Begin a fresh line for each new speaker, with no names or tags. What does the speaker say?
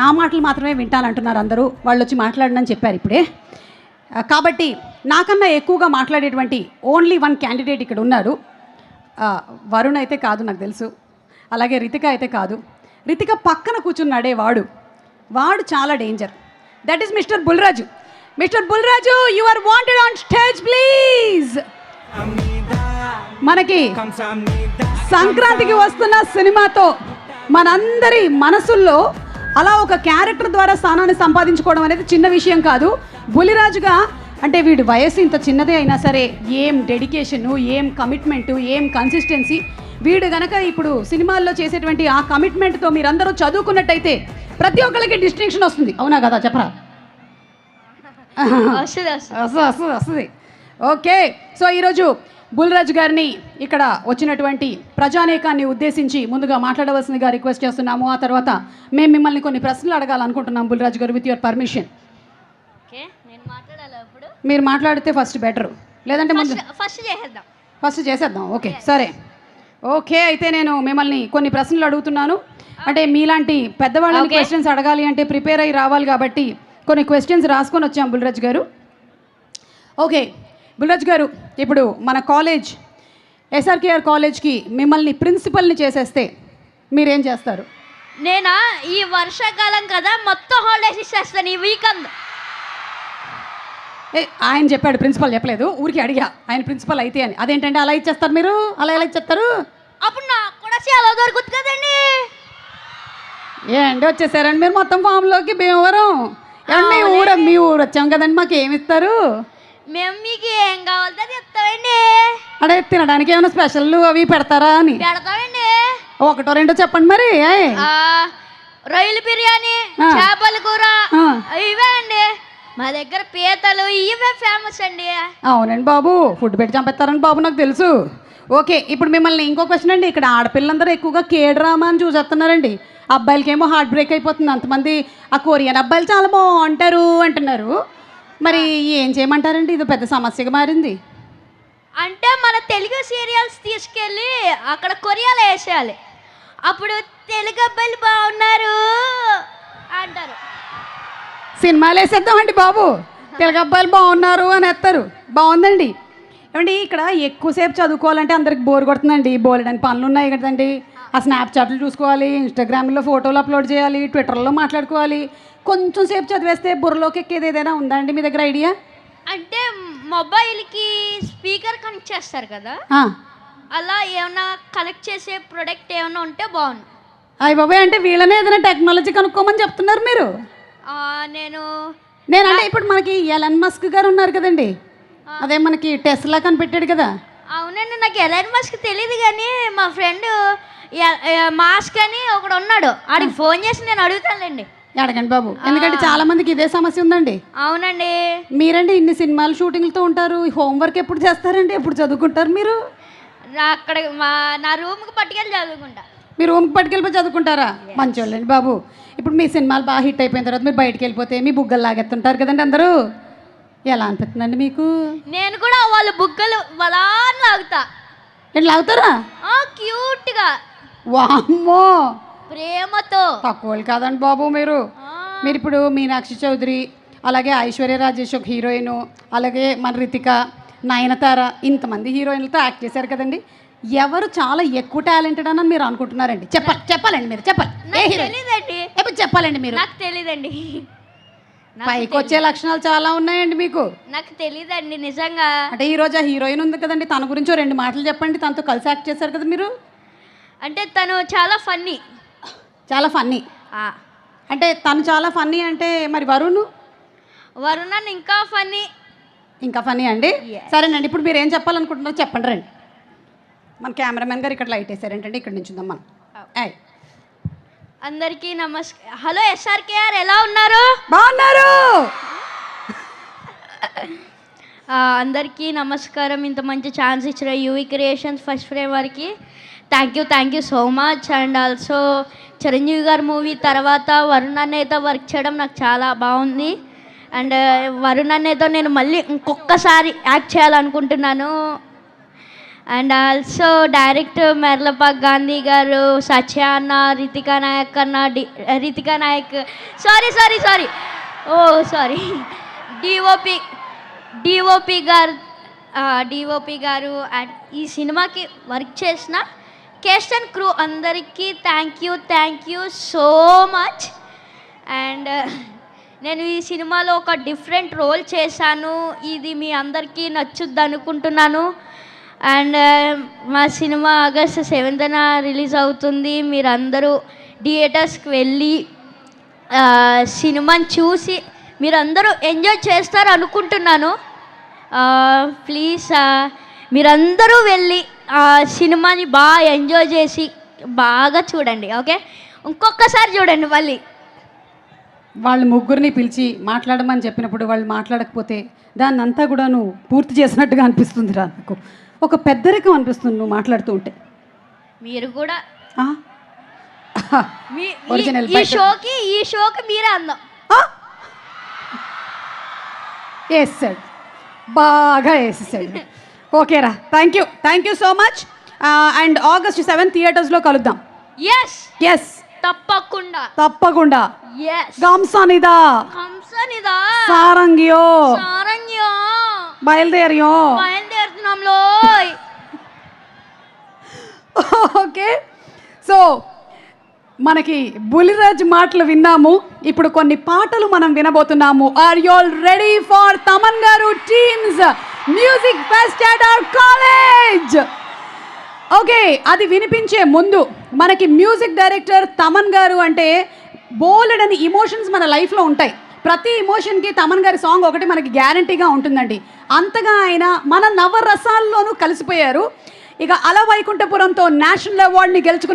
నా మాటలు మాత్రమే వింటానంటున్నారు అందరూ. వాళ్ళు వచ్చి మాట్లాడనని చెప్పారు ఇప్పుడే. కాబట్టి నాకన్నా ఎక్కువగా మాట్లాడేటువంటి ఓన్లీ వన్ క్యాండిడేట్ ఇక్కడ ఉన్నారు. వరుణ్ అయితే కాదు నాకు తెలుసు, అలాగే రితిక అయితే కాదు. రితిక పక్కన కూర్చున్నాడే వాడు చాలా danger. That is mister Bulraju. Mister Bulraju, you are wanted on stage please. మనకి సంక్రాంతికి వస్తున్న సినిమాతో మనందరి మనసుల్లో అలా ఒక క్యారెక్టర్ ద్వారా స్థానాన్ని సంపాదించుకోవడం అనేది చిన్న విషయం కాదు. బుల్లిరాజుగా అంటే వీడి వయసు ఇంత చిన్నదే అయినా సరే ఏం డెడికేషను, ఏం కమిట్మెంటు, ఏం కన్సిస్టెన్సీ. వీడు గనక ఇప్పుడు సినిమాల్లో చేసేటువంటి ఆ కమిట్మెంట్తో మీరందరూ చదువుకున్నట్టయితే ప్రతి ఒక్కరికి డిస్టింక్షన్ వస్తుంది. అవునా కదా, చెప్పరా? వస్తుంది. ఓకే, సో ఈరోజు బుల్రాజు గారిని ఇక్కడ వచ్చినటువంటి ప్రజానేకాన్ని ఉద్దేశించి ముందుగా మాట్లాడవలసిందిగా రిక్వెస్ట్ చేస్తున్నాము. ఆ తర్వాత మేము మిమ్మల్ని కొన్ని ప్రశ్నలు అడగాలనుకుంటున్నాం బుల్రాజు గారు, విత్ యువర్ పర్మిషన్. మీరు మాట్లాడితే ఫస్ట్ బెటర్, లేదంటే ముందు ఫస్ట్ చేసేద్దాం. ఓకే సరే. ఓకే, అయితే నేను మిమ్మల్ని కొన్ని ప్రశ్నలు అడుగుతున్నాను. అంటే మీలాంటి పెద్దవాళ్ళని క్వశ్చన్స్ అడగాలి అంటే ప్రిపేర్ అయ్యి రావాలి కాబట్టి కొన్ని క్వశ్చన్స్ రాసుకొని వచ్చాం బుల్రాజు గారు. ఓకే బుల్రాజు గారు, ఇప్పుడు మన కాలేజ్ ఎస్ఆర్కేఆర్ కాలేజ్కి మిమ్మల్ని ప్రిన్సిపల్ని చేసేస్తే మీరేం చేస్తారు?
నేనా ఈ వర్షాకాలం కదా మొత్తం హాలిడేస్ ఇచ్చేస్తాను ఈ వీకెండ్.
ఆయన చెప్పాడు, ప్రిన్సిపల్ చెప్పలేదు, ఊరికి అడిగా ఆయన ప్రిన్సిపల్ అయితే అని. అదేంటంటే అలా ఇచ్చేస్తారు మీరు? అలా ఎలా ఇచ్చేస్తారు?
అప్పుడు నాకు కూడా చాలా దొరుకుతుంది కదండి.
ఏంటి వచ్చేసారండి మీరు మొత్తం ఫామ్లోకి? భీమవరం మీ ఊరు వచ్చాం కదండి, మాకు ఏమి ఇస్తారు?
మేము మీకు ఏం కావాలో చెప్తామండి.
అడే తినడానికి ఏమైనా స్పెషల్ అవి పెడతారా అని?
పెడతామండి.
ఒకటో రెండో చెప్పండి మరి.
రొయ్యల బిర్యానీ, చేపల కూర, ఇవే అండి మా దగ్గర. పీతలు ఇవే ఫేమస్ అండి.
అవునండి బాబు, ఫుడ్ పెట్టి చంపేస్తారండి బాబు, నాకు తెలుసు. ఓకే, ఇప్పుడు మిమ్మల్ని ఇంకో క్వశ్చన్ అండి. ఇక్కడ ఆడపిల్లందరూ ఎక్కువగా కే-డ్రామా అని చూసేస్తున్నారండి. అబ్బాయిలకేమో హార్ట్ బ్రేక్ అయిపోతుంది. అంతమంది ఆ కొరియన్ అబ్బాయిలు చాలా బాగుంటారు అంటున్నారు. మరి ఏం చేయమంటారండి? ఇది పెద్ద సమస్యగా మారింది.
అంటే మన తెలుగు సీరియల్స్ తీసుకెళ్ళి అక్కడ కొరియాలో వేసేయాలి. అప్పుడు తెలుగు అబ్బాయిలు బాగున్నారు అంటారు.
సినిమాలు వేసేద్దామండి బాబు, తెలుగు అబ్బాయిలు బాగున్నారు అని వేస్తారు. బాగుందండి. ఏమండి ఇక్కడ ఎక్కువసేపు చదువుకోవాలంటే అందరికి బోర్ కొడుతుందండి. బోలెడని పనులు ఉన్నాయి కదండి. ఆ స్నాప్చాట్లు చూసుకోవాలి, ఇన్స్టాగ్రామ్లో ఫోటోలు అప్లోడ్ చేయాలి, ట్విట్టర్లో మాట్లాడుకోవాలి. కొంచెం సేపు చదివేస్తే బుర్రలోకి ఎక్కేది ఏదైనా ఉందా అండి మీ దగ్గర ఐడియా?
అంటే మొబైల్కి స్పీకర్ కనెక్ట్ చేస్తారు కదా, అలా ఏమైనా కనెక్ట్ చేసే ప్రొడక్ట్ ఏమైనా ఉంటే బాగుంది.
అయ్య బాబాయ్, అంటే వీళ్ళనే ఏదైనా టెక్నాలజీ కనుక్కోమని చెప్తున్నారు మీరు? నేను అంటే ఇప్పుడు మనకి ఎలన్ మస్క్ గారు ఉన్నారు కదండి, అదే మనకి టెస్లా కనిపెట్టాడు కదా.
అవునండి, నాకు ఎలన్ మస్క్ తెలియదు కానీ మా ఫ్రెండ్ మాస్క్ అని ఒకడు ఉన్నాడు, ఆడికి ఫోన్ చేసి నేను అడుగుతానులేండి.
అడగండి బాబు, ఎందుకంటే చాలా మందికి ఇదే సమస్య ఉందండి.
అవునండి.
మీరండి ఇన్ని సినిమాలు షూటింగ్లతో ఉంటారు, హోంవర్క్ ఎప్పుడు చేస్తారండి? ఎప్పుడు చదువుకుంటారు మీరు?
అక్కడ నా రూమ్కి పట్టుకెళ్ళి చదువుకుంటా.
మీ రూమ్కి పట్టుకెళ్ళిపోయి చదువుకుంటారా? మంచోళ్ళండి బాబు. ఇప్పుడు మీ సినిమాలు బాగా హిట్ అయిపోయిన తర్వాత మీరు బయటకు వెళ్ళిపోతే మీ బుగ్గలు లాగెత్తుంటారు కదండి అందరూ. ఎలా అనిపిస్తుందండి మీకు?
నేను కూడా వాళ్ళ బుగ్గలు వలా లాగుతా.
ఏంటి లాగుతారా?
క్యూట్గా.
వామ్మో,
ప్రేమతో.
తక్కువలు కాదండి బాబు మీరు. మీరు ఇప్పుడు మీనాక్షి చౌదరి, అలాగే ఐశ్వర్య రాజేష్ ఒక హీరోయిన్, అలాగే మన రితిక, నయనతార, ఇంతమంది హీరోయిన్లతో యాక్ట్ చేశారు కదండి. ఎవరు చాలా ఎక్కువ టాలెంటెడ్ అని మీరు అనుకుంటున్నారండి? చెప్పాలండి మీరు, చెప్పాలి. ఎప్పుడు చెప్పాలండి మీరు?
నాకు తెలీదండి.
పైకి వచ్చే లక్షణాలు చాలా ఉన్నాయండి మీకు.
నాకు తెలీదండి నిజంగా.
అంటే ఈరోజు ఆ హీరోయిన్ ఉంది కదండి, తన గురించి 2 మాటలు చెప్పండి. తనతో కలిసి యాక్ట్ చేశారు కదా మీరు.
అంటే తను చాలా ఫన్నీ.
చాలా ఫన్నీ అంటే తను చాలా ఫన్నీ అంటే మరి వరుణ్
ఇంకా ఫన్నీ.
ఇంకా ఫన్నీ అండి. సరేనండి, ఇప్పుడు మీరు ఏం చెప్పాలనుకుంటున్నారో చెప్పండి. రండి, మన కెమెరామెన్ గారు ఇక్కడ లైట్ వేసారు ఏంటంటే ఇక్కడ నుంచి ఉందాం మనం.
అందరికీ నమస్కారం. హలో ఎస్ఆర్కేఆర్, ఎలా ఉన్నారు?
బాగున్నారు.
అందరికీ నమస్కారం. ఇంత మంచి ఛాన్స్ ఇచ్చిన యూవీ క్రియేషన్స్ ఫస్ట్ ఫ్రేమ్ వారికి thank you so much. And also Chiranjeevi గారి మూవీ తర్వాత వరుణ్ అన్నయ్యతో వర్క్ చేయడం నాకు చాలా బాగుంది. అండ్ వరుణ్ అన్నయ్యతో నేను మళ్ళీ ఇంకొకసారి యాక్ట్ చేయాలనుకుంటున్నాను. అండ్ ఆల్సో డైరెక్టర్ మెర్లపాక్ గాంధీ గారు, సత్య అన్న, రితికా నాయక్ అన్న, రితికా నాయక్, సారీ డిఓపి గారు అండ్ ఈ సినిమాకి వర్క్ చేసిన కేస్ట్ అండ్ క్రూ అందరికీ thank you so much. And నేను ఈ సినిమాలో ఒక డిఫరెంట్ రోల్ చేశాను, ఇది మీ అందరికీ నచ్చుద్ది అనుకుంటున్నాను. అండ్ మా సినిమా ఆగస్ట్ 7th రిలీజ్ అవుతుంది. మీరందరూ థియేటర్స్కి వెళ్ళి సినిమాని చూసి మీరందరూ ఎంజాయ్ చేస్తారు అనుకుంటున్నాను. ప్లీజ్ మీరందరూ వెళ్ళి సినిమాని బాగా ఎంజాయ్ చేసి బాగా చూడండి. ఓకే, ఇంకొకసారి చూడండి మళ్ళీ.
వాళ్ళు ముగ్గురిని పిలిచి మాట్లాడమని చెప్పినప్పుడు వాళ్ళు మాట్లాడకపోతే దాన్ని అంతా కూడా నువ్వు పూర్తి చేసినట్టుగా అనిపిస్తుంది రా. నాకు ఒక పెద్దరికం అనిపిస్తుంది నువ్వు మాట్లాడుతూ ఉంటే.
మీరు కూడా
ఒరిజినల్
ఈ షోకి మీరే అందం
వేసాడు, బాగా వేసేసాడు. ఓకేరా, thank you so much. And August 7 థియేటర్స్లో కలుద్దాం. ఎస్ తప్పకుండా. గంసనిదా సారంగియో
బయలుదేరుతున్నాంలో.
ఓకే, సో మనకి బులిరాజ్ మాటలు విన్నాము, ఇప్పుడు కొన్ని పాటలు మనం వినబోతున్నాము. Are you all ready for Thaman garu team's music fest at our college? Okay, అది వినిపించే ముందు మనకి మ్యూజిక్ డైరెక్టర్ తమన్ గారు అంటే బోలెడని ఇమోషన్స్ మన లైఫ్లో ఉంటాయి. ప్రతి ఇమోషన్కి తమన్ గారి సాంగ్ ఒకటి మనకి గ్యారంటీగా ఉంటుందండి. అంతగా ఆయన మన నవరసాల్లోనూ కలిసిపోయారు. ఇక అల వైకుంఠపురంతో నేషనల్ అవార్డుని గెలుచుకున్న